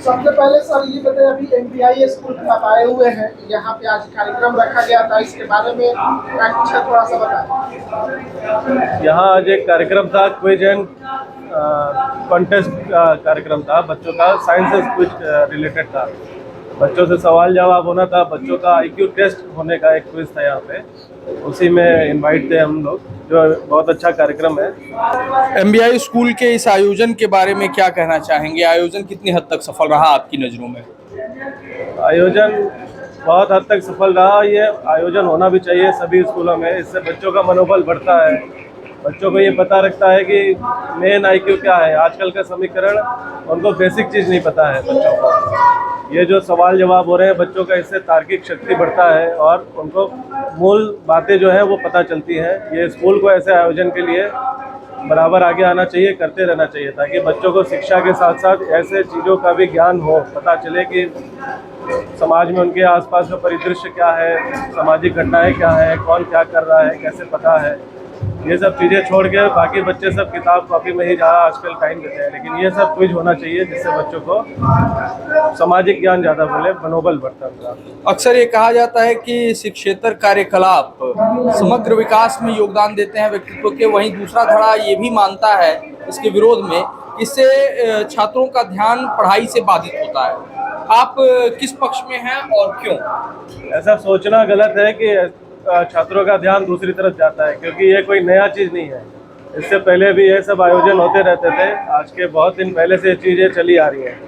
सबसे पहले सर ये बताइए, अभी एमपीआई स्कूल पे आप आए हुए हैं, यहाँ पे आज कार्यक्रम रखा गया था, इसके बारे में कुछ थोड़ा सा बताएं। यहाँ आज एक कार्यक्रम था, क्विज एंड कॉन्टेस्ट का कार्यक्रम था। बच्चों का साइंस क्विज रिलेटेड था। बच्चों से सवाल जवाब होना था, बच्चों का आईक्यू टेस्ट होने का एक क्विज था यहाँ पे। उसी में इनवाइट थे हम लोग, जो बहुत अच्छा कार्यक्रम है। एमबीआई स्कूल के इस आयोजन के बारे में क्या कहना चाहेंगे? आयोजन कितनी हद तक सफल रहा आपकी नज़रों में? आयोजन बहुत हद तक सफल रहा। ये आयोजन होना भी चाहिए सभी स्कूलों में, इससे बच्चों का मनोबल बढ़ता है। बच्चों को ये पता रखता है कि मेन आईक्यू क्या है। आजकल का समीकरण उनको बेसिक चीज़ नहीं पता है बच्चों को। ये जो सवाल जवाब हो रहे हैं बच्चों का, इससे तार्किक शक्ति बढ़ता है और उनको मूल बातें जो हैं वो पता चलती हैं। ये स्कूल को ऐसे आयोजन के लिए बराबर आगे आना चाहिए, करते रहना चाहिए, ताकि बच्चों को शिक्षा के साथ साथ ऐसे चीज़ों का भी ज्ञान हो, पता चले कि समाज में उनके आसपास का परिदृश्य क्या है, सामाजिक घटनाएं क्या है, कौन क्या कर रहा है, कैसे पता है। ये सब चीज़ें छोड़ के बाकी बच्चे सब किताब कॉपी में ही ज़्यादा आजकल टाइम देते हैं, लेकिन ये सब क्विज होना चाहिए जिससे बच्चों को सामाजिक ज्ञान ज़्यादा मिले, मनोबल बढ़ता है। अक्सर ये कहा जाता है कि शिक्षेतर कार्यकलाप समग्र विकास में योगदान देते हैं व्यक्तित्व के, वहीं दूसरा धड़ा ये भी मानता है इसके विरोध में, इससे छात्रों का ध्यान पढ़ाई से बाधित होता है। आप किस पक्ष में हैं और क्यों? ऐसा सोचना गलत है कि छात्रों का ध्यान दूसरी तरफ जाता है, क्योंकि ये कोई नया चीज़ नहीं है। इससे पहले भी ये सब आयोजन होते रहते थे। आज के बहुत दिन पहले से ये चीज़ें चली आ रही हैं।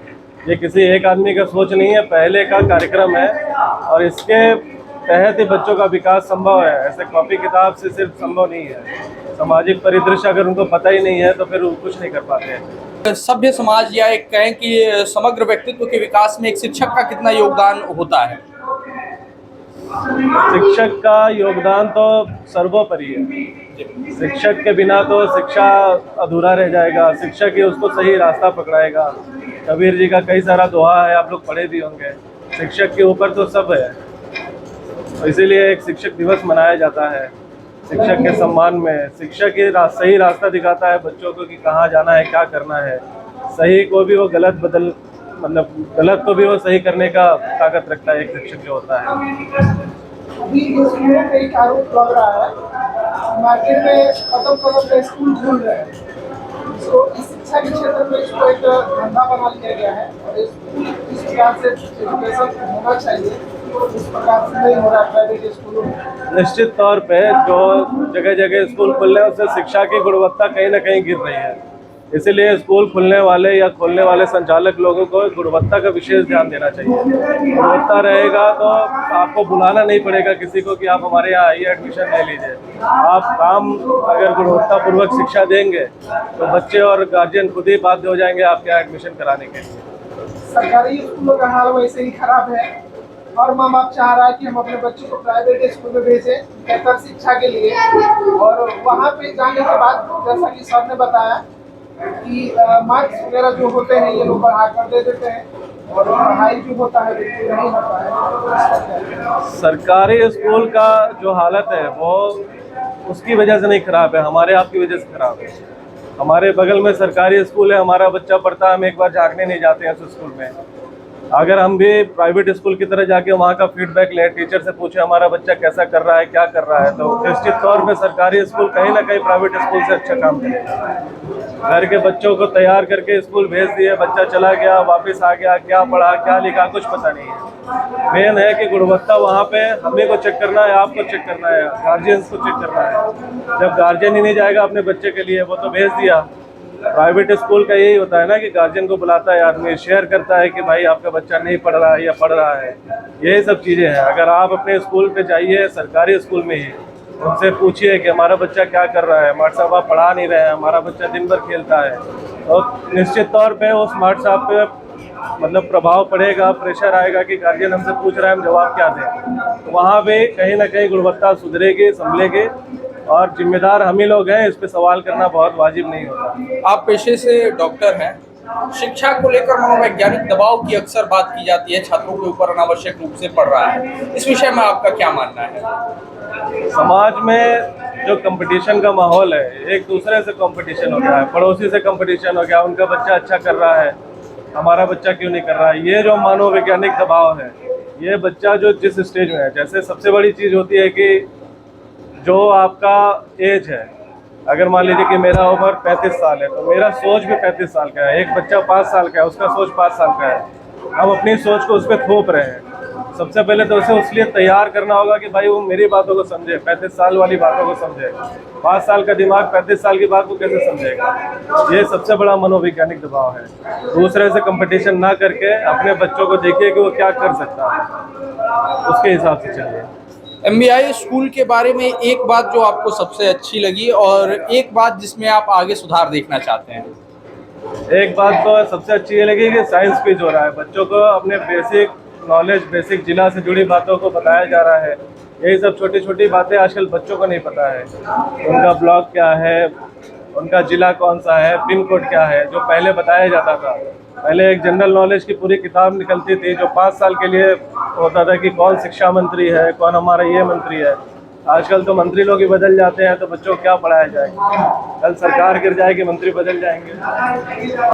ये किसी एक आदमी का सोच नहीं है, पहले का कार्यक्रम है और इसके तहत ही बच्चों का विकास संभव है। ऐसे कॉपी किताब से सिर्फ संभव नहीं है। सामाजिक परिदृश्य अगर उनको पता ही नहीं है तो फिर वो कुछ नहीं कर पाते हैं। सभ्य समाज या एक कहें कि समग्र व्यक्तित्व के विकास में एक शिक्षक का कितना योगदान होता है? शिक्षक का योगदान तो सर्वोपरि है। शिक्षक के बिना तो शिक्षा अधूरा रह जाएगा। शिक्षक ही उसको सही रास्ता पकड़ाएगा। कबीर जी का कई सारा दोहा है, आप लोग पढ़े भी होंगे। शिक्षक के ऊपर तो सब है, इसीलिए एक शिक्षक दिवस मनाया जाता है। शिक्षक के सम्मान में शिक्षक ही सही रास्ता दिखाता है बच्चों को कि कहाँ जाना है, क्या करना है। सही को भी वो गलत को भी वो सही करने का ताकत रखता है एक शिक्षक जो होता है। अभी स्कूलों पे एक आरोप लग रहा है, मार्केट में कदम कदम पे स्कूल खुल रहे हैं, इसको इस शिक्षा के क्षेत्र में इसको एक धंधा बना लिया गया है और इस प्रकार से एजुकेशन होना चाहिए, इस प्रकार से नहीं हो रहा प्राइवेट स्कूलों में। निश्चित तौर पे जो जगह जगह स्कूल खुल रहे हैं उससे शिक्षा की गुणवत्ता कहीं ना कहीं गिर रही है। इसीलिए स्कूल खुलने वाले या खोलने वाले संचालक लोगों को गुणवत्ता का विशेष ध्यान देना चाहिए। गुणवत्ता रहेगा तो आपको बुलाना नहीं पड़ेगा किसी को कि आप हमारे यहाँ आइए, एडमिशन ले लीजिए। आप काम अगर गुणवत्तापूर्वक शिक्षा देंगे तो बच्चे और गार्जियन खुद ही बाध्य हो जाएंगे आपके यहाँ एडमिशन कराने के लिए। सरकारी स्कूलों का हाल वैसे ही खराब है और माँ बाप चाह रहा है कि हम अपने बच्चों को प्राइवेट स्कूल में भेजें बेहतर शिक्षा के लिए, और वहाँ पे जाने के बाद जैसा कि सर ने बताया कि मार्क्स वगैरह जो होते हैं ये लोग बढ़ा कर दे देते हैं और पढ़ाई जो होता है बिल्कुल नहीं होता है। सरकारी स्कूल का जो हालत है वो उसकी वजह से नहीं खराब है, हमारे आपकी वजह से खराब है। हमारे बगल में सरकारी स्कूल है, हमारा बच्चा पढ़ता है, हम एक बार झाँकने नहीं जाते हैं उस स्कूल में। अगर हम भी प्राइवेट स्कूल की तरह जाके वहाँ का फीडबैक लें, टीचर से पूछे हमारा बच्चा कैसा कर रहा है, क्या कर रहा है, तो निश्चित तौर पे सरकारी स्कूल कहीं ना कहीं प्राइवेट स्कूल से अच्छा काम करेगा। घर के बच्चों को तैयार करके स्कूल भेज दिए, बच्चा चला गया, वापस आ गया, क्या पढ़ा क्या लिखा कुछ पता नहीं है। मेन है कि गुणवत्ता वहाँ पे हमें को चेक करना है, आपको चेक करना है, गार्जियंस को चेक करना है। जब गार्जियन ही नहीं जाएगा अपने बच्चे के लिए, वो तो भेज दिया। प्राइवेट स्कूल का यही होता है ना कि गार्जियन को बुलाता है आदमी, शेयर करता है कि भाई आपका बच्चा नहीं पढ़ रहा है या पढ़ रहा है। यही सब चीज़ें हैं। अगर आप अपने स्कूल पे जाइए, सरकारी स्कूल में ही उनसे पूछिए कि हमारा बच्चा क्या कर रहा है, स्मार्ट साहब आप पढ़ा नहीं रहे हैं, हमारा बच्चा दिन भर खेलता है, तो निश्चित तौर पे वो स्मार्ट साहब पे प्रभाव पड़ेगा, प्रेशर आएगा कि गार्जियन हमसे पूछ रहा है, हम जवाब क्या दें। तो वहाँ पे कहीं ना कहीं गुणवत्ता सुधरेगी, संभलेगी, और जिम्मेदार हम ही लोग हैं। इस पे सवाल करना बहुत वाजिब नहीं होता। आप पेशे से डॉक्टर हैं। शिक्षा को लेकर मनोवैज्ञानिक दबाव की अक्सर बात की जाती है, छात्रों के ऊपर अनावश्यक रूप से पड़ रहा है। इस विषय में आपका क्या मानना है? समाज में जो कंपटीशन का माहौल है, एक दूसरे से कंपटीशन हो गया है, पड़ोसी से कंपटीशन हो गया, उनका बच्चा अच्छा कर रहा है हमारा बच्चा क्यों नहीं कर रहा है। ये जो मनोवैज्ञानिक दबाव है, ये बच्चा जो जिस स्टेज में है, जैसे सबसे बड़ी चीज़ होती है कि जो आपका एज है, अगर मान लीजिए कि मेरा उम्र 35 साल है, तो मेरा सोच भी 35 साल का है। एक बच्चा 5 साल का है, उसका सोच 5 साल का है। हम अपनी सोच को उस पर थोप रहे हैं। सबसे पहले तो उसे उसके लिए तैयार करना होगा कि भाई वो मेरी बातों को समझे, 35 साल वाली बातों को समझे। 5 साल का दिमाग 35 साल की बात को कैसे समझेगा। ये सबसे बड़ा मनोवैज्ञानिक दबाव है। दूसरे से कंपटीशन ना करके अपने बच्चों को देखिए कि वो क्या कर सकता है, उसके हिसाब से चलिए। MBI स्कूल के बारे में एक बात जो आपको सबसे अच्छी लगी और एक बात जिसमें आप आगे सुधार देखना चाहते हैं। एक बात तो सबसे अच्छी ये लगी कि साइंस क्विज हो रहा है, बच्चों को अपने बेसिक नॉलेज, बेसिक जिला से जुड़ी बातों को बताया जा रहा है। यही सब छोटी छोटी बातें आजकल बच्चों को नहीं पता है। उनका ब्लॉक क्या है, उनका जिला कौन सा है, पिन कोड क्या है, जो पहले बताया जाता था। पहले एक जनरल नॉलेज की पूरी किताब निकलती थी, जो 5 साल के लिए होता था कि कौन शिक्षा मंत्री है, कौन हमारा ये मंत्री है। आजकल तो मंत्री लोग ही बदल जाते हैं, तो बच्चों को क्या पढ़ाया जाए। कल सरकार गिर जाएगी, मंत्री बदल जाएंगे।